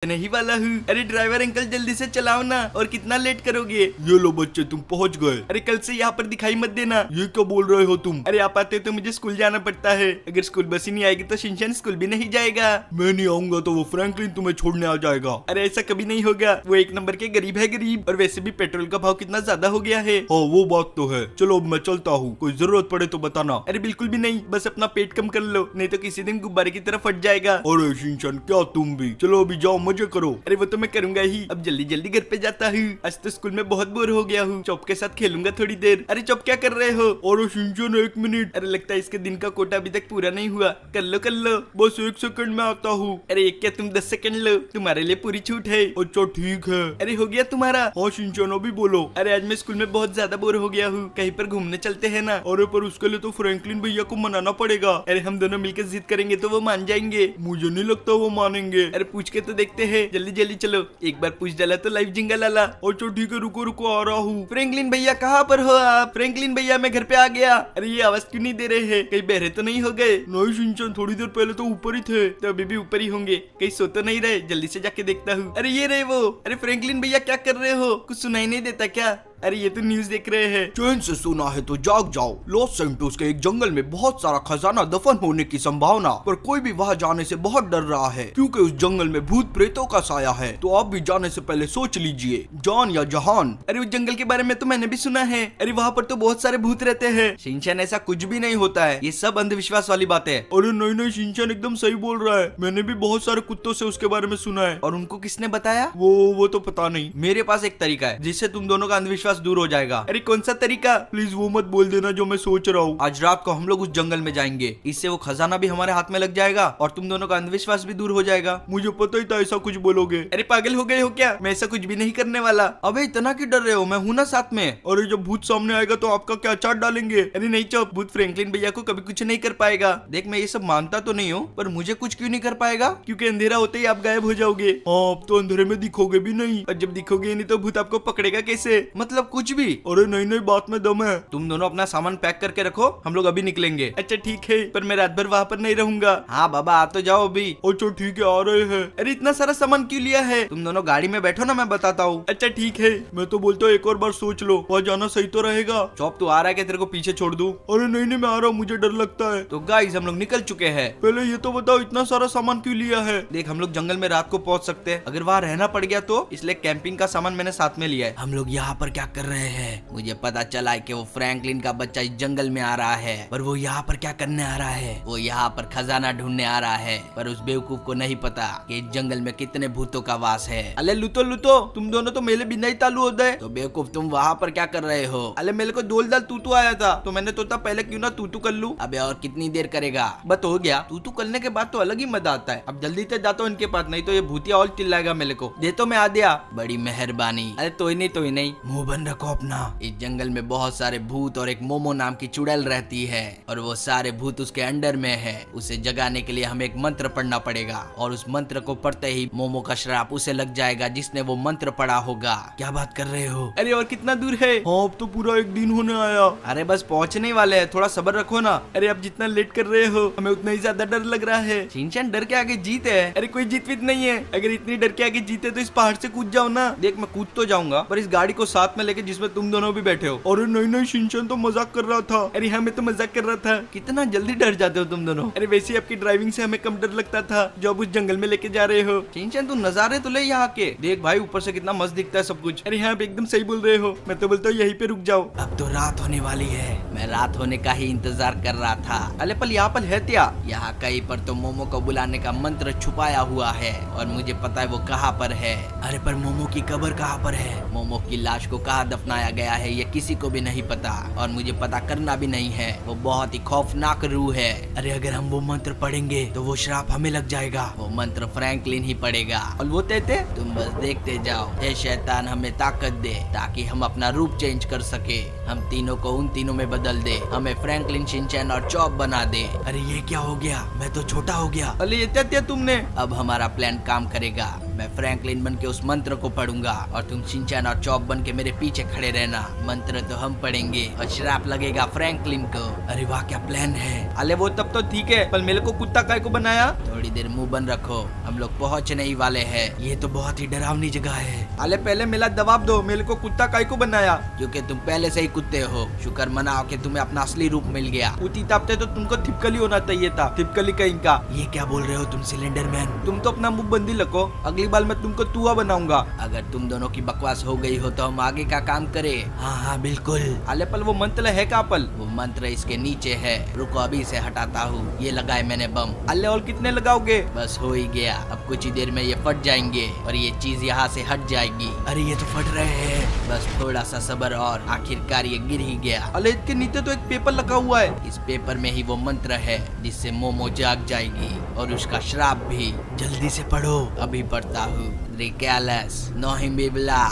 नहीं वाला हूँ। अरे ड्राइवर अंकल जल्दी से चलाओ ना, और कितना लेट करोगे? ये लो बच्चे तुम पहुँच गए। अरे कल से यहाँ पर दिखाई मत देना। ये क्या बोल रहे हो तुम? अरे आप आते तो मुझे स्कूल जाना पड़ता है, अगर स्कूल बस ही नहीं आएगी तो शिनचैन स्कूल भी नहीं जाएगा। मैं नहीं आऊंगा तो वो फ्रैंकलिन तुम्हें छोड़ने आ जाएगा। अरे ऐसा कभी नहीं होगा, वो एक नंबर के गरीब है गरीब, और वैसे भी पेट्रोल का भाव कितना ज्यादा हो गया है। हाँ वो बात तो है, चलो अब मैं चलता हूँ, कोई जरूरत पड़े तो बताना। अरे बिल्कुल भी नहीं, बस अपना पेट कम कर लो, नहीं तो किसी दिन गुब्बारे की तरह फट जाएगा। अरे शिनचैन क्या तुम भी, चलो अभी जाओ मजे करो। अरे वो तो मैं करूंगा ही, अब जल्दी जल्दी घर पे जाता हूँ। आज तो स्कूल में बहुत बोर हो गया हूँ, चॉप के साथ खेलूंगा थोड़ी देर। अरे चॉप क्या कर रहे हो? अरे शिनचैन एक मिनट। अरे लगता है इसके दिन का कोटा अभी तक पूरा नहीं हुआ। कर लो बस 1 सेकंड में आता हूँ। अरे एक क्या तुम 10 सेकंड लो, तुम्हारे लिए पूरी छूट है। अच्छा ठीक है। अरे हो गया तुम्हारा? हाँ शिनचैन अभी बोलो। अरे आज मैं स्कूल में बहुत ज्यादा बोर हो गया हूँ, कहीं पर घूमने चलते हैं ना। अरे पर उसके लिए तो फ्रैंकलिन भैया को मनाना पड़ेगा। अरे हम दोनों मिलकर जिद करेंगे तो वो मान जाएंगे। मुझे नहीं लगता वो मानेंगे। अरे पूछ के तो देखते हैं, जल्दी जल्दी चलो, एक बार पूछ डाला तो लाइव जिंगा लाला। अच्छा ठीक है, रुको रुको आ रहा हूँ। फ्रैंकलिन भैया कहाँ पर हो आप? फ्रैंकलिन भैया मैं घर पे आ गया। अरे ये आवाज क्यों नहीं दे रहे हैं, कहीं बहरे तो नहीं हो गए? नहीं शिनचैन थोड़ी देर पहले तो ऊपर ही थे, तो अभी भी ऊपर ही होंगे, कहीं सो तो नहीं रहे। जल्दी से जाके देखता हूँ। अरे ये रहे वो। अरे फ्रैंकलिन भैया क्या कर रहे हो, कुछ सुनाई नहीं देता क्या? अरे ये तो न्यूज देख रहे हैं। चैन से सुना है तो जाग जाओ, लॉस सैंटोस के एक जंगल में बहुत सारा खजाना दफन होने की संभावना, पर कोई भी वहां जाने से बहुत डर रहा है, क्योंकि उस जंगल में भूत प्रेतों का साया है। तो आप भी जाने से पहले सोच लीजिए, जान या जहान। अरे उस जंगल के बारे में तो मैंने भी सुना है। अरे वहाँ पर तो बहुत सारे भूत रहते हैं। शिनचैन ऐसा कुछ भी नहीं होता है, ये सब अंधविश्वास वाली बात है। अरे नहीं नहीं शिनचैन एकदम सही बोल रहा है, मैंने भी बहुत सारे कुत्तों से उसके बारे में सुना है। और उनको किसने बताया? वो तो पता नहीं। मेरे पास एक तरीका है जिससे तुम दोनों का अंधविश्वास दूर हो जाएगा। अरे कौन सा तरीका? प्लीज वो मत बोल देना जो मैं सोच रहा हूँ। आज रात को हम लोग उस जंगल में जाएंगे, इससे वो खजाना भी हमारे हाथ में लग जाएगा और तुम दोनों का अंधविश्वास भी दूर हो जाएगा। मुझे पता ही था ऐसा कुछ बोलोगे। अरे पागल हो गए हो क्या? मैं ऐसा कुछ भी नहीं करने वाला। अबे इतना क्यों डर रहे हो, मैं हूँ ना साथ में। अरे जब भूत सामने आएगा तो आपका क्या चाट डालेंगे? अरे नहीं चुप, भूत फ्रैंकलिन भैया को कभी कुछ नहीं कर पाएगा। देख मैं ये सब मानता तो नहीं हूँ, पर मुझे कुछ क्यों नहीं कर पाएगा? क्योंकि अंधेरा होते ही आप गायब हो जाओगे। हाँ अब तो अंधेरे में दिखोगे भी नहीं, और जब दिखोगे नहीं तो भूत आपको पकड़ेगा कैसे? मतलब कुछ भी। अरे नहीं नहीं बात में दम है। तुम दोनों अपना सामान पैक करके रखो, हम लोग अभी निकलेंगे। अच्छा ठीक है, पर मैं रात भर वहाँ पर नहीं रहूंगा। हाँ बाबा आ तो जाओ अभी। अच्छा ठीक है आ रहे हैं। अरे इतना सारा सामान क्यों लिया है? तुम दोनों गाड़ी में बैठो ना, मैं बताता हूँ। अच्छा ठीक है, मैं तो बोलता हूँ एक और बार सोच लो, वहाँ जाना सही तो रहेगा। चौप तू आ रहा है कि तेरे को पीछे छोड़ दूं? अरे नहीं नहीं मैं आ रहा हूँ, मुझे डर लगता है। तो गाइस हम लोग निकल चुके हैं। पहले ये तो बताओ इतना सारा सामान क्यों लिया है? देख हम लोग जंगल में रात को पहुँच सकते हैं, अगर वहाँ रहना पड़ गया तो, इसलिए कैंपिंग का सामान मैंने साथ में लिया है। हम लोग यहाँ पर क्या कर रहे हैं? मुझे पता चला है कि वो फ्रैंकलिन का बच्चा इस जंगल में आ रहा है, पर वो यहाँ पर क्या करने आ रहा है? वो यहाँ पर खजाना ढूंढने आ रहा है, पर उस बेवकूफ को नहीं पता कि इस जंगल में कितने भूतों का वास है। अले लुतो तुम दोनों तो मेले बिना ही तालू होते हैं। तो बेवकूफ तुम वहाँ पर क्या कर रहे हो? अले मेरे को दोल दाल तू आया था, तो मैंने तो पहले क्यों ना तू कर लूं। अबे और कितनी देर करेगा? बस हो गया, तू करने के बाद तो अलग ही मजा आता है। अब जल्दी से जाता हूँ इनके पास, नहीं तो ये भूतिया और चिल्लाएगा मेरे को। दे तो मैं आ दिया, बड़ी मेहरबानी। अरे तो ही नहीं, मुंह बंद रखो अपना। इस जंगल में बहुत सारे भूत और एक मोमो नाम की चुड़ैल रहती है, और वो सारे भूत उसके अंडर में है। उसे जगाने के लिए हमें एक मंत्र पढ़ना पड़ेगा, और उस मंत्र को पढ़ते ही मोमो का श्राप उसे लग जाएगा जिसने वो मंत्र पढ़ा होगा। क्या बात कर रहे हो? अरे और कितना दूर है? हाँ अब तो पूरा एक दिन होने आया। अरे बस पहुँचने वाले हैं, थोड़ा सब्र रखो ना। अरे आप जितना लेट कर रहे हो हमें उतना ही ज्यादा डर लग रहा है। शिनचैन डर के आगे जीत है? अरे कोई जीत वीत नहीं है, अगर इतनी डर के आगे जीते तो इस पहाड़ से कूद जाओ ना। देख मैं कूद तो जाऊंगा, पर इस गाड़ी को साथ में लेके जिसमें तुम दोनों भी बैठे हो। अरे नहीं शिनचैन तो मजाक कर रहा था। अरे हाँ मैं तो मजाक कर रहा था। कितना जल्दी डर जाते हो तुम दोनों। अरे वैसे आपकी ड्राइविंग से हमें कम डर लगता था जो आप उस जंगल में लेके जा रहे हो। शिनचैन तू नजारे तो ले यहाँ के देख भाई, ऊपर से कितना मस्त दिखता है सब कुछ। अरे हाँ आप एकदम सही बोल रहे हो, मैं तो बोलता हूँ यहीं पे रुक जाओ। अब तो रात होने वाली है, मैं रात होने का ही इंतजार कर रहा था। अरे पल यहाँ पर है क्या? यहाँ कहीं पर तो मोमो को बुलाने का मंत्र छुपाया हुआ है, और मुझे पता है वो कहाँ पर है। अरे पर मोमो की कब्र कहाँ पर है? मोमो की लाश को कहाँ दफनाया गया है ये किसी को भी नहीं पता, और मुझे पता करना भी नहीं है। वो बहुत ही खौफनाक रूह है। अरे अगर हम वो मंत्र पढ़ेंगे तो वो श्राप हमें लग जाएगा। वो मंत्र फ्रैंकलिन ही पढ़ेगा। और वो कहते तुम बस देखते जाओ, हे शैतान हमें ताकत दे ताकि हम अपना रूप चेंज कर सके, हम तीनों को उन तीनों में बदल दे, हमें फ्रैंकलिन, शिनचैन और चॉप बना दे। अरे ये क्या हो गया? मैं तो छोटा हो गया। अरे ये क्या तुमने? अब हमारा प्लान काम करेगा। मैं फ्रैंकलिन बन के उस मंत्र को पढ़ूंगा और तुम शिनचैन और चॉप बन के मेरे पीछे खड़े रहना। मंत्र तो हम पढ़ेंगे और श्राप लगेगा फ्रैंकलिन को। अरे वाह क्या प्लान है। अले वो तब तो ठीक है, पर मेरे को कुत्ता काय को बनाया? थोड़ी देर मुंह बंद रखो, हम लोग पहुंचने ही वाले हैं। ये तो बहुत ही डरावनी जगह है। अले पहले मेरा जवाब दो, मेरे को कुत्ता काय को बनाया? क्योंकि तुम पहले से ही कुत्ते हो। शुक्र मनाओ कि तुम्हें अपना असली रूप मिल गया। उसी तापते तो तुमको थिपकली होना चाहिए था, थिपकली कहीं का। ये क्या बोल रहे हो तुम सिलेंडर मैन? तुम तो अपना मुंह बंदी रखो, अगली बार मैं तुमको तुआ बनाऊंगा। अगर तुम दोनों की बकवास हो गई हो तो हम आगे का काम करें। हाँ हाँ बिल्कुल। अले पल वो मंत्र है का पल? वो मंत्र इसके नीचे है, रुको अभी इसे हटाता हूँ। ये लगाए मैंने बम। अले और कितने लगाओगे? बस हो ही गया, अब कुछ ही देर में ये फट जाएंगे और ये चीज यहाँ से हट जाएगी। अरे ये तो फट रहे हैं, बस थोड़ा सा सब्र और आखिरकार ये गिर ही गया। अले इसके नीचे तो एक पेपर लगा हुआ है। इस पेपर में ही वो मंत्र है जिससे मोमो जाग जाएगी और उसका श्राप भी। जल्दी से पढ़ो। अभी पढ़ता हूँ। रिकैलस नोहिम्बिबला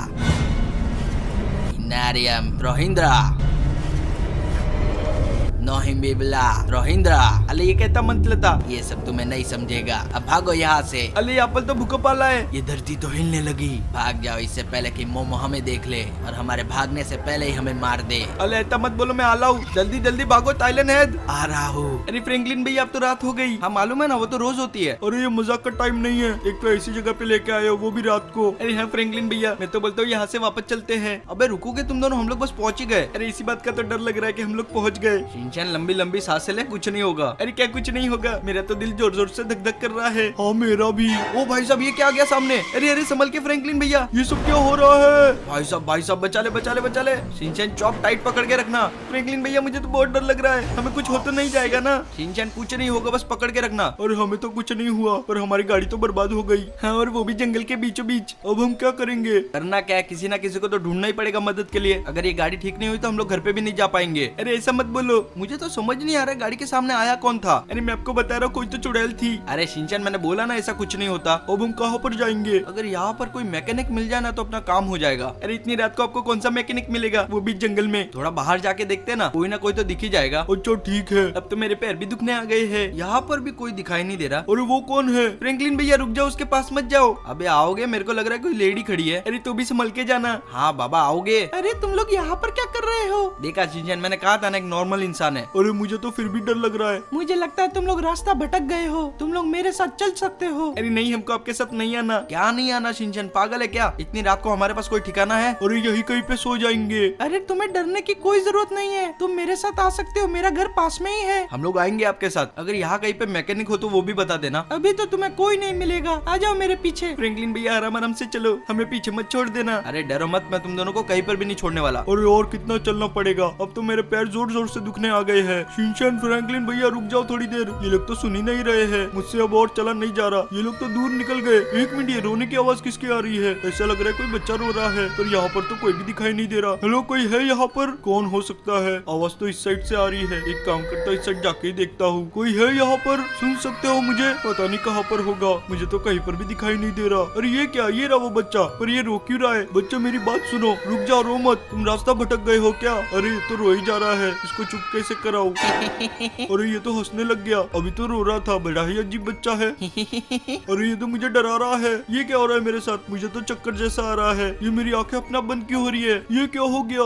इनारियम रोहिंद्रा नोहिम्बिबला रोहिंद्रा। अले ये कहता मंत्र था। ये सब तुम्हें नहीं समझेगा, अब भागो यहाँ से। अले यहाँ पर तो भूकंप आला है। ये धरती तो हिलने लगी। भाग जाओ इससे पहले कि मोमो हमें देख ले और हमारे भागने से पहले ही हमें मार दे। अले ऐसा मत बोलो, मैं आला हूँ। जल्दी जल्दी भागो थाईलैंड हेड। आ रहा हूँ। अरे फ्रैंकलिन भैया अब तो रात हो गई। हाँ मालूम है ना, वो तो रोज होती है। अरे ये मजाक का टाइम नहीं है, एक तो ऐसी जगह पे लेके आए हो वो भी रात को। अरे हाँ फ्रैंकलिन भैया, मैं तो बोलता हूँ यहाँ से वापस चलते हैं। अबे रुकोगे तुम दोनों? हम लोग बस पहुंच ही गए। अरे इसी बात का तो डर लग रहा है कि हम लोग पहुंच गए। शिनचैन लंबी लंबी सांसें ले, कुछ नहीं होगा। अरे क्या कुछ नहीं होगा? मेरा तो दिल जोर जोर से धक धक कर रहा है। हाँ मेरा भी। ओ भाई साहब ये क्या आ गया सामने? अरे अरे संभल के फ्रैंकलिन भैया, ये सब क्या हो रहा है? भाई साहब बचा ले बचा ले बचा ले। शिनचैन चॉप टाइट पकड़ के रखना। फ्रैंकलिन भैया मुझे तो बहुत डर लग रहा है, हमें कुछ हो तो नहीं जाएगा ना? शिनचैन कुछ नहीं होगा, बस पकड़ के रखना। और हमें तो कुछ नहीं हुआ, पर हमारी गाड़ी तो बर्बाद हो गई। हाँ और वो भी जंगल के बीचों बीच। अब हम क्या करेंगे? करना क्या है, किसी ना किसी को तो ढूंढना ही पड़ेगा मदद के लिए। अगर ये गाड़ी ठीक नहीं हुई तो हम लोग घर पे भी नहीं जा पाएंगे। अरे ऐसा मत बोलो, मुझे तो समझ नहीं आ रहा गाड़ी के सामने आया कौन था? अरे मैं आपको बता रहा हूँ, कोई तो चुड़ैल थी। अरे शिनचैन मैंने बोला ना ऐसा कुछ नहीं होता। अब हम कहाँ पर जाएंगे? अगर यहाँ पर कोई मैकेनिक मिल जाए ना तो अपना काम हो जाएगा। अरे इतनी रात को आपको कौन सा मैकेनिक मिलेगा, वो भी जंगल में? थोड़ा बाहर जाके देखते ना, कोई ना कोई तो दिख ही जाएगा। अच्छा ठीक है, अब तो मेरे पैर भी दुखने आ गए हैं। यहाँ पर भी कोई दिखाई नहीं दे रहा। अरे वो कौन है? फ्रैंकलिन भैया रुक जाओ, उसके पास मत जाओ। अबे आओगे? मेरे को लग रहा है कोई लेडी खड़ी है। अरे तू भी संभल के जाना। हाँ बाबा आओगे। अरे तुम लोग यहाँ पर क्या कर रहे हो? देखा शिनचैन, मैंने कहा था ना एक नॉर्मल इंसान है। अरे मुझे तो फिर भी डर लग रहा है। मुझे लगता है तुम लोग रास्ता भटक गए हो, तुम लोग मेरे साथ चल सकते हो। अरे नहीं, हमको आपके साथ नहीं आना। क्या नहीं आना शिनचैन, पागल है क्या? इतनी रात को हमारे पास कोई ठिकाना है? अरे यही कहीं पे सो जाएंगे। अरे तुम्हें डरने की कोई जरूरत नहीं है, तुम मेरे साथ आ सकते हो, मेरा घर पास में ही है। हम लोग आएंगे आपके साथ। अगर यहाँ कहीं पे मैकेनिक हो तो वो भी बता देना। अभी तो तुम्हें कोई नहीं मिलेगा, आ जाओ मेरे पीछे। फ्रैंकलिन भैया आराम आराम से चलो, हमें पीछे मत छोड़ देना। अरे डरो मत, मैं तुम दोनों को कहीं पर भी नहीं छोड़ने वाला। अरे और कितना चलना पड़ेगा? अब तो मेरे पैर जोर जोर से दुखने आ गए हैं। शिनचैन फ्रैंकलिन भैया रुक जाओ थोड़ी देर, ये लोग तो सुन ही नहीं रहे हैं। मुझसे अब और चला नहीं जा रहा, ये लोग तो दूर निकल गए। एक मिनट, ये रोने की आवाज किसकी आ रही है? ऐसा लग रहा है कोई बच्चा रो रहा है, पर यहाँ पर तो कोई भी दिखाई नहीं दे रहा। हेलो कोई है यहाँ पर? कौन हो सकता है? आवाज तो इस साइड से आ रही है। एक काम करता हूँ, इस साइड जाके ही देखता हूँ। कोई है यहाँ पर? सुन सकते हो मुझे? पता नहीं कहाँ पर होगा, मुझे तो कहीं पर भी दिखाई नहीं दे रहा। अरे ये क्या, ये रहा वो बच्चा। पर ये रो क्यों रहा है? बच्चा मेरी बात सुनो, रुक जाओ, रो मत। तुम रास्ता भटक गए हो क्या? अरे ये तो रो ही जा रहा है, इसको चुप कैसे कराऊं? अरे ये तो हंसने लग गया, अभी तो रो रहा था। बड़ा ही अजीब बच्चा है। अरे ये तो मुझे डरा रहा है। ये क्या हो रहा है मेरे साथ? मुझे तो चक्कर जैसा आ रहा है। ये मेरी आंखें अपना बंद क्यों हो रही है? ये क्या हो गया?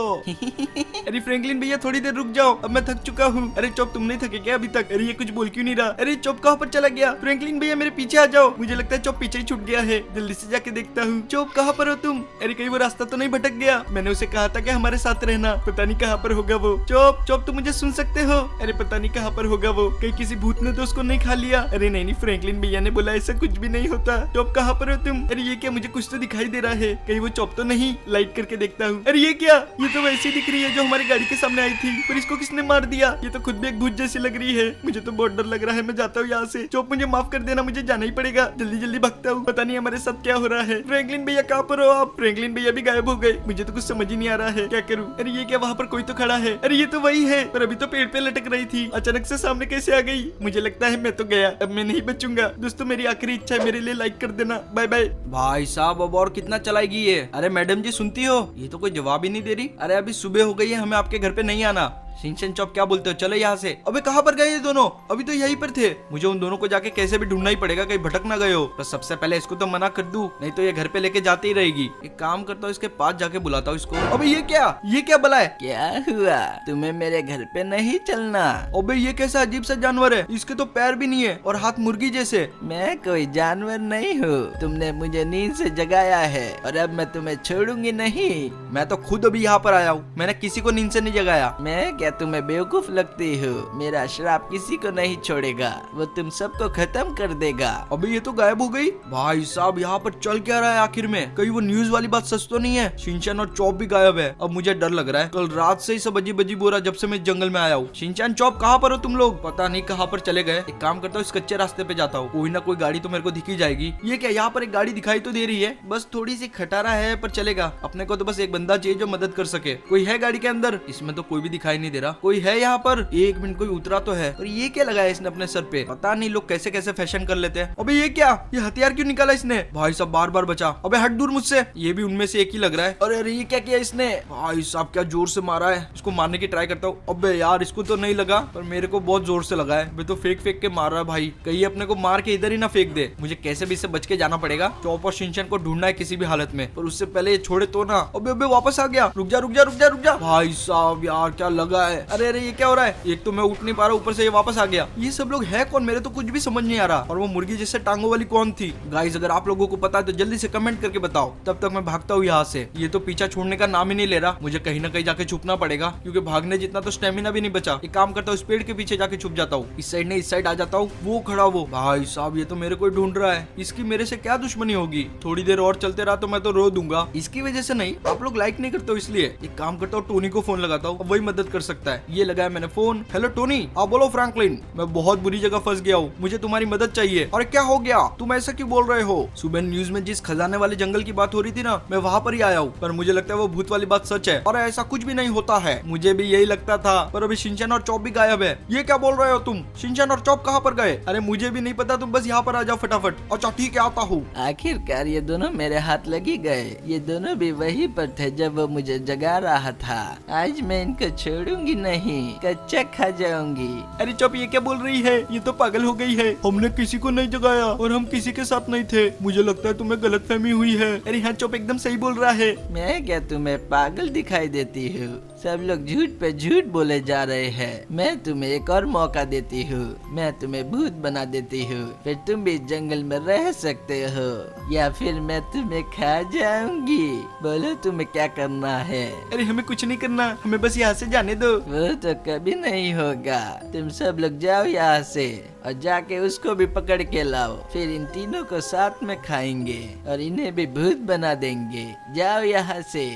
अरे फ्रैंकलिन भैया थोड़ी देर रुक जाओ, अब मैं थक चुका हूँ। अरे चुप, तुम नहीं थके क्या अभी तक? अरे ये कुछ बोल क्यों नहीं रहा? अरे चुप कहाँ पर चला गया? फ्रैंकलिन भैया मेरे पीछे आ जाओ, मुझे लगता है चुप पीछे ही छूट गया है। जल्दी से जाके देखता हूँ। चुप कहाँ पर हो तुम? अरे कहीं वो रास्ता तो नहीं भटक गया? मैंने उसे कहा था कि हमारे साथ रहना, पता नहीं कहाँ पर होगा वो। चुप चुप, तुम मुझे सुन सकते हो? अरे पता नहीं कहाँ पर होगा वो, कहीं किसी भूत ने तो उसको नहीं खा लिया। अरे नहीं, फ्रैंकलिन भैया ने बोला ऐसा कुछ भी नहीं होता। चुप कहाँ पर हो तुम? अरे ये क्या, मुझे कुछ तो दिखाई दे रहा है, कहीं वो चुप तो नहीं? लाइट करके देखता हूँ। अरे ये क्या, ये तो वैसी दिख रही है जो हमारी गाड़ी के सामने आई थी, पर इसको किसने मार दिया? ये तो खुद भी एक भूत जैसी लग रही है। मुझे तो बहुत डर लग रहा है, मैं जाता हूँ यहाँ से। चुप, मुझे माफ कर देना, मुझे जाना ही पड़ेगा। जल्दी जल्दी भागता हूँ, पता नहीं हमारे साथ क्या हो रहा है। फ्रैंकलिन भैया कहाँ पर हो आप? फ्रैंकलिन भैया भी गायब हो गए, मुझे तो कुछ समझ ही नहीं आ रहा है, क्या करूँ? अरे ये क्या, वहाँ पर कोई तो खड़ा है। अरे ये तो वही है, पर अभी तो पेड़ पे लटक रही थी, अचानक से सामने कैसे आ गई? मुझे लगता है मैं तो गया, अब मैं नहीं बचूंगा। दोस्तों मेरी आखिरी इच्छा है, मेरे लिए लाइक कर देना। Bye bye. भाई साहब अब और कितना चलाएगी ये? अरे मैडम जी सुनती हो? ये तो कोई जवाब ही नहीं दे रही। अरे अभी सुबह हो गई है, हमें आपके घर पे नहीं आना। शिनचैन चॉप क्या बोलते हो, चलो यहाँ से। अबे कहाँ पर गए ये दोनों, अभी तो यहीं पर थे। मुझे उन दोनों को जाके कैसे भी ढूंढना ही पड़ेगा, कहीं भटक ना गए हो। बस सबसे पहले इसको तो मना कर दूं, नहीं तो ये घर पे लेके जाती ही रहेगी। एक काम करता हूँ, इसके पास जाके बुलाता हूँ इसको। अबे ये क्या बला है? क्या हुआ, तुम्हें मेरे घर पे नहीं चलना? अबे ये कैसा अजीब सा जानवर है, इसके तो पैर भी नहीं है और हाथ मुर्गी जैसे। मैं कोई जानवर नहीं हूँ, तुमने मुझे नींद से जगाया है और अब मैं तुम्हें छोड़ूंगी नहीं। मैं तो खुद अभी यहाँ पर आया हूँ, मैंने किसी को नींद से नहीं जगाया। मैं क्या तुम्हें बेवकूफ लगती हूँ? मेरा श्राप किसी को नहीं छोड़ेगा, वो तुम सबको खत्म कर देगा। अबे ये तो गायब हो गई। भाई साहब यहाँ पर चल क्या रहा है आखिर में, कहीं वो न्यूज वाली बात सच तो नहीं है? शिनचैन और चॉप भी गायब है। अब मुझे डर लग रहा है, कल रात से ही सब अजीब अजीब हो रहा है जब से मैं जंगल में आया हूँ। शिनचैन चॉप कहाँ पर हो तुम लोग? पता नहीं कहाँ पर चले गए। एक काम करता हूँ, इस कच्चे रास्ते पे जाता हूँ, कोई ना कोई गाड़ी तो मेरे को दिखी जाएगी। ये क्या, यहाँ पर एक गाड़ी दिखाई तो दे रही है, बस थोड़ी सी खटारा है पर चलेगा। अपने को तो बस एक बंदा चाहिए जो मदद कर सके। कोई है गाड़ी के अंदर? इसमें तो कोई भी दिखाई नहीं दे रहा। कोई है यहाँ पर? एक मिनट, कोई उतरा तो है। और ये क्या लगाया इसने अपने सर पे, पता नहीं लोग कैसे कैसे फैशन कर लेते हैं। अबे ये क्या, ये हथियार क्यों निकाला इसने? भाई साहब बार बार बचा। अबे हट दूर मुझसे, ये भी उनमें से एक ही लग रहा है। अरे ये क्या किया इसने? भाई साहब क्या जोर से मारा है, इसको मारने की ट्राई करता हूँ। अबे यार इसको तो नहीं लगा, पर मेरे को बहुत जोर से लगा है। मैं तो फेंक फेंक के मार रहा है भाई, कहीं अपने को मार के इधर ही ना फेंक दे। मुझे कैसे भी इससे बच के जाना पड़ेगा। चॉप और शिनचैन को ढूंढना है किसी भी हालत में, पर उससे पहले ये छोड़े तो ना। अबे अबे वापस आ गया, रुक जा रुक जा रुक जा रुक जा। भाई साहब यार क्या लगा है। अरे अरे ये क्या हो रहा है, एक तो मैं उठ नहीं पा रहा, ऊपर से ये वापस आ गया। ये सब लोग है कौन, मेरे तो कुछ भी समझ नहीं आ रहा। और वो मुर्गी जैसे टांगों वाली कौन थी? गाइस अगर आप लोगों को पता है तो जल्दी से कमेंट करके बताओ, तब तक मैं भागता हूँ यहाँ से। ये तो पीछा छोड़ने का नाम ही नहीं ले रहा, मुझे कहीं ना कहीं जाके छुपना पड़ेगा, क्योंकि भागने जितना तो स्टेमिना भी नहीं बचा। एक काम करता हूँ, इस पेड़ के पीछे जाके छुप जाता हूँ। इस साइड नहीं, इस साइड आ जाता हूँ। वो खड़ा, वो भाई साहब ये तो मेरे को ढूंढ रहा है। इसकी मेरे से क्या दुश्मनी होगी? थोड़ी देर और चलते रहा तो मैं तो रो दूंगा। इसकी वजह से नहीं, आप लोग लाइक नहीं करते हो इसलिए। एक काम करता हूँ, टोनी को फोन लगाता हूँ, वही मदद कर सकता है। ये लगाया मैंने फोन। Hello Tony. आप बोलो फ्रैंकलिन, मैं बहुत बुरी जगह फंस गया हूँ, मुझे तुम्हारी मदद चाहिए। अरे क्या हो गया, तुम ऐसा क्यों बोल रहे हो? सुबह न्यूज में जिस खजाने वाले जंगल की बात हो रही थी ना, मैं वहाँ पर ही आया हूँ, पर मुझे लगता है वो भूत वाली बात सच है। और ऐसा कुछ भी नहीं होता है, मुझे भी यही लगता था, पर अभी शिनचैन और चॉप भी गायब है। ये क्या बोल रहे हो तुम? शिनचैन और चॉप कहाँ पर गए? अरे मुझे भी नहीं पता, तुम बस यहाँ पर आ जाओ फटाफट। अच्छा ठीक है आता हूँ। आखिरकार ये दोनों मेरे हाथ लगी गए। ये दोनों भी वहीं पर थे जब वो मुझे जगा रहा था। आज मैं इनको छोड़ूंगी नहीं, कच्चा खा जाऊंगी। अरे चॉप ये क्या बोल रही है, ये तो पागल हो गई है। हमने किसी को नहीं जगाया और हम किसी के साथ नहीं थे। मुझे लगता है तुम्हें गलतफहमी हुई है। अरे हाँ चॉप एकदम सही बोल रहा है। मैं क्या तुम्हें पागल दिखाई देती हूँ? सब लोग झूठ पे झूठ बोले जा रहे हैं। मैं तुम्हें एक और मौका देती हूँ, मैं तुम्हें भूत बना देती हूँ, फिर तुम भी जंगल में रह सकते हो, या फिर मैं तुम्हें खा जाऊंगी। बोलो तुम्हें क्या करना है? अरे हमें कुछ नहीं करना, हमें बस यहाँ से जाने दो। वो तो कभी नहीं होगा। तुम सब लोग जाओ यहाँ से और जाके उसको भी पकड़ के लाओ, फिर इन तीनों को साथ में खाएंगे और इन्हें भी भूत बना देंगे। जाओ यहाँ से।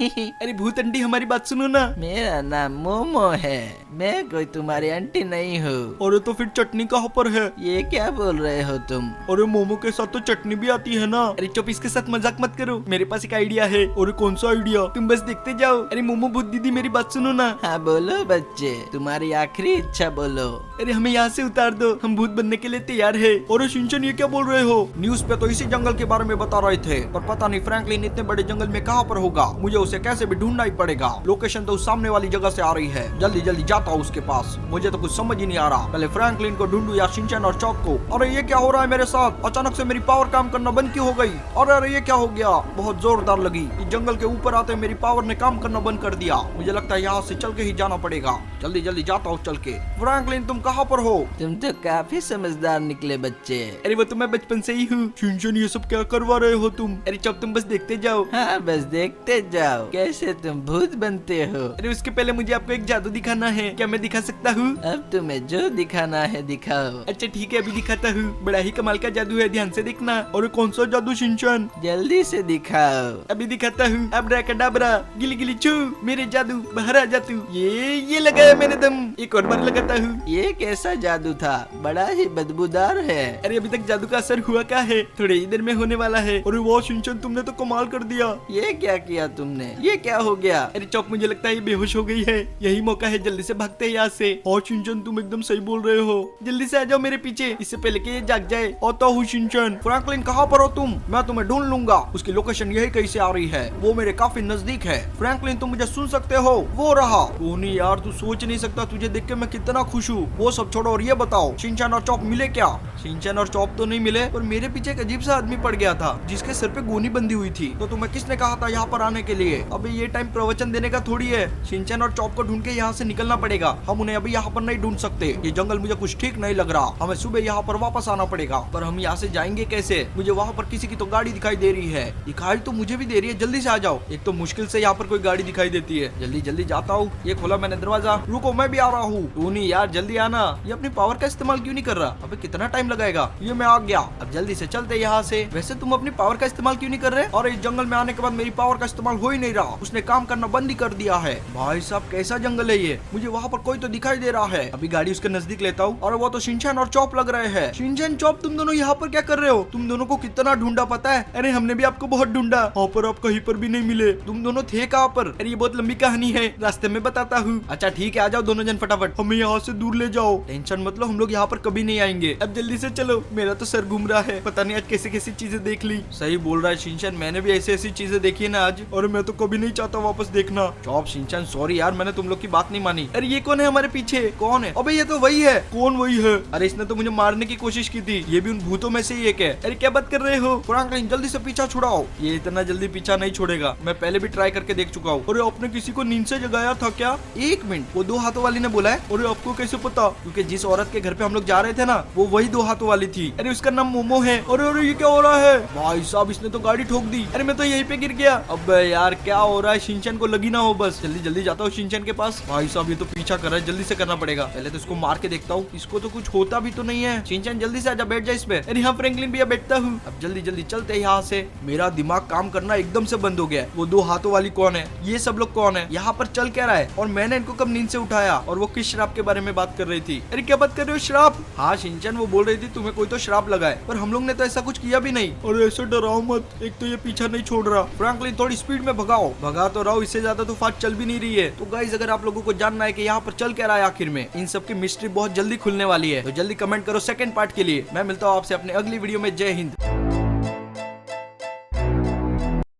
अरे भूत आंटी हमारी बात सुनो ना। मेरा नाम मोमो है, मैं कोई तुम्हारी आंटी नहीं हूँ। अरे तो फिर चटनी कहाँ पर है? ये क्या बोल रहे हो तुम? अरे मोमो के साथ तो चटनी भी आती है ना। अरे चुप, इसके साथ मजाक मत करो, मेरे पास एक आइडिया है। अरे कौन सा आइडिया? तुम बस देखते जाओ। अरे मोमो भूत दीदी मेरी बात सुनो ना। हाँ बोलो बच्चे, तुम्हारी आखिरी इच्छा बोलो। अरे हमें यहाँ से उतार दो, हम भूत बनने के लिए तैयार है। अरे शिनचैन ये क्या बोल रहे हो? न्यूज पे तो इसी जंगल के बारे में बता रहे थे, पर पता नहीं फ्रैंकलिन इतने बड़े जंगल में कहाँ पर होगा। मुझे उसे कैसे भी ढूंढना ही पड़ेगा। लोकेशन तो उस सामने वाली जगह से आ रही है। जल्दी जल्दी जाता हूँ उसके पास, मुझे तो कुछ समझ ही नहीं आ रहा। पहले फ्रैंकलिन को ढूंढूं या शिनचैन और चॉप को। अरे ये क्या हो रहा है मेरे साथ? अचानक से मेरी पावर काम करना बंद क्यों हो गई? अरे ये क्या हो गया? बहुत जोरदार लगी। इस जंगल के ऊपर आते मेरी पावर ने काम करना बंद कर दिया। मुझे लगता है यहाँ से चल के ही जाना पड़ेगा। जल्दी जल्दी जाता हूँ चल के। फ्रैंकलिन तुम कहाँ पर हो? तुम तो काफी समझदार निकले बच्चे। अरे वो तो मैं बचपन से ही हूँ। शिनचैन ये सब क्या करवा रहे हो तुम? अरे चॉप तुम बस देखते जाओ। हाँ बस देखते जाओ कैसे तुम भूत बनते हो। अरे उसके पहले मुझे आपको एक जादू दिखाना है, क्या मैं दिखा सकता हूँ? अब तुम्हें जो दिखाना है दिखाओ। अच्छा ठीक है अभी दिखाता हूँ। बड़ा ही कमाल का जादू है, ध्यान से देखना। और कौन सा जादू शिनचैन? जल्दी से दिखाओ। अभी दिखाता हूँ। अब्राकडाब्रा, गिली गिली चू, मेरे जादू बाहर आ जा तू। ये लगाया मैंने दम। एक और बार लगाता हूँ। ये कैसा जादू था था, बड़ा ही बदबूदार है। अरे अभी तक जादू का असर हुआ क्या है? थोड़े ही देर में होने वाला है। अरे वाह शिनचैन, तुमने तो कमाल कर दिया। ये क्या किया तुमने? ये क्या हो गया? अरे चौक, मुझे लगता है ये बेहोश हो गई है। यही मौका है, जल्दी से भागते हैं यहाँ से। और शिनचैन, तुम एकदम सही बोल रहे हो। जल्दी से आ जाओ मेरे पीछे, इससे पहले कि ये जाग जाए। आता हूँ शिनचैन। फ्रैंकलिन कहाँ पर हो तुम? मैं तुम्हें ढूंढ लूंगा। उसकी लोकेशन यही कहीं से आ रही है, वो मेरे काफी नजदीक है। फ्रैंकलिन, तुम मुझे सुन सकते हो? वो रहा। टोनी यार, तू सोच नहीं सकता, तुझे देख के मैं कितना खुश हूँ। वो सब छोड़ो और ये बताओ, शिनचैन और चॉप मिले क्या? शिनचैन और चॉप तो नहीं मिले, पर मेरे पीछे एक अजीब सा आदमी पड़ गया था जिसके सर पे गोनी बंधी हुई थी। तो तुम्हें किसने कहा था यहाँ पर आने के लिए? अभी ये टाइम प्रवचन देने का थोड़ी है। शिनचैन और चॉप को ढूंढ के यहाँ से निकलना पड़ेगा। हम उन्हें अभी यहाँ पर नहीं ढूंढ सकते। ये जंगल मुझे कुछ ठीक नहीं लग रहा। हमें सुबह यहाँ पर वापस आना पड़ेगा। पर हम यहाँ से जाएंगे कैसे? मुझे वहाँ पर किसी की तो गाड़ी दिखाई दे रही है। दिखाई तो मुझे भी दे रही है। जल्दी से आ जाओ। एक तो मुश्किल से यहाँ पर कोई गाड़ी दिखाई देती है। जल्दी जल्दी जाता हूँ। ये खोला मैंने दरवाजा। रुको, मैं भी आ रहा हूँ। टोनी यार, जल्दी आना। ये अपनी पावर का इस्तेमाल क्यों नहीं कर रहा? अबे कितना टाइम लगेगा? ये मैं आ गया। अब जल्दी से चलते यहाँ से। वैसे तुम अपनी पावर का इस्तेमाल क्यों नहीं कर रहे? और इस जंगल में आने के बाद मेरी पावर का इस्तेमाल हो ही नहीं रहा। उसने काम करना बंद ही कर दिया है। भाई साहब, कैसा जंगल है ये? मुझे वहाँ पर कोई तो दिखाई दे रहा है। अभी गाड़ी उसके नजदीक लेता हूँ। और वो तो शिनचैन और चॉप लग रहे हैं। शिनचैन, चॉप, तुम दोनों यहाँ पर क्या कर रहे हो? तुम दोनों को कितना ढूंढा पता है? अरे हमने भी आपको बहुत ढूंढा, वहाँ पर आप कहीं पर भी नहीं मिले। तुम दोनों थे कहाँ पर? अरे ये बहुत लंबी कहानी है, रास्ते में बताता हूँ। अच्छा ठीक है, आ जाओ दोनों जन फटाफट। हमें यहाँ से दूर ले जाओ। टेंशन मत लो, हम लोग यहाँ पर कभी नहीं आएंगे। अब जल्दी से चलो, मेरा तो सर घूम रहा है। पता नहीं आज कैसी कैसी चीजें देख ली। सही बोल रहा है शिनचैन, मैंने भी ऐसी ऐसी चीजें देखी है ना आज। और मैं तो कभी नहीं चाहता वापस देखना। चॉप, शिनचैन, सॉरी यार, मैंने तुम लोग की बात नहीं मानी। अरे ये कौन है हमारे पीछे? कौन है? अबे ये तो वही है। कौन वही है? अरे इसने तो मुझे मारने की कोशिश की थी। ये भी उन भूतों में से ही एक है। अरे क्या बात कर रहे हो? फ्रैंकलिन, जल्दी से पीछा छुड़ाओ। ये इतना जल्दी पीछा नहीं छोड़ेगा। मैं पहले भी ट्राई करके देख चुका हूँ। अरे आपने किसी को नींद से जगाया था क्या? एक मिनट, वो दो हाथों वाली ने बोला है। अरे आपको कैसे पता? क्योंकि जिस औरत के घर पे हम लोग जा रहे थे ना, वो वही दो हाथों वाली थी। अरे उसका नाम मोमो है। अरे अरे ये क्या हो रहा है? भाई साहब, इसने तो गाड़ी ठोक दी। अरे मैं तो यहीं पे गिर गया। अब यार क्या हो रहा है? शिनचैन को लगी ना हो बस। जल्दी जल्दी जाता हूँ शिनचैन के पास। भाई साहब, ये तो पीछा कर रहा है, जल्दी से करना पड़ेगा। पहले तो इसको मार के देखता हूँ। इसको तो कुछ होता भी तो नहीं है। शिनचैन जल्दी से आजा, बैठ जा इस पे। अरे हाँ फ्रैंकलिन भैया, बैठता हूँ। अब जल्दी जल्दी चलते हैं यहाँ से। मेरा दिमाग काम करना एकदम से बंद हो गया है। वो दो हाथों वाली कौन है? ये सब लोग कौन है? यहाँ पर चल क्या रहा है? और मैंने इनको कब नींद से उठाया? और वो किस श्राप के बारे में बात कर रही थी? अरे क्या बात कर रहे हो? श्राप? हाँ शिनचैन, वो बोल रही थी तुम्हें कोई तो श्राप लगा है, पर हम लोग ने तो ऐसा कुछ किया भी नहीं। और ऐसे डराओ मत, एक तो ये पीछा नहीं छोड़ रहा। फ्रैंकलिन, थोड़ी स्पीड में भगाओ। भगा तो रहो, इससे ज्यादा तो फास्ट चल भी नहीं रही है। तो गाइस, अगर आप लोगों को जानना है कि यहाँ पर चल क्या रहा है आखिर में, इन सब की मिस्ट्री बहुत जल्दी खुलने वाली है, तो जल्दी कमेंट करो सेकंड पार्ट के लिए। मैं मिलता हूँ आपसे अपने अगली वीडियो में। जय हिंद।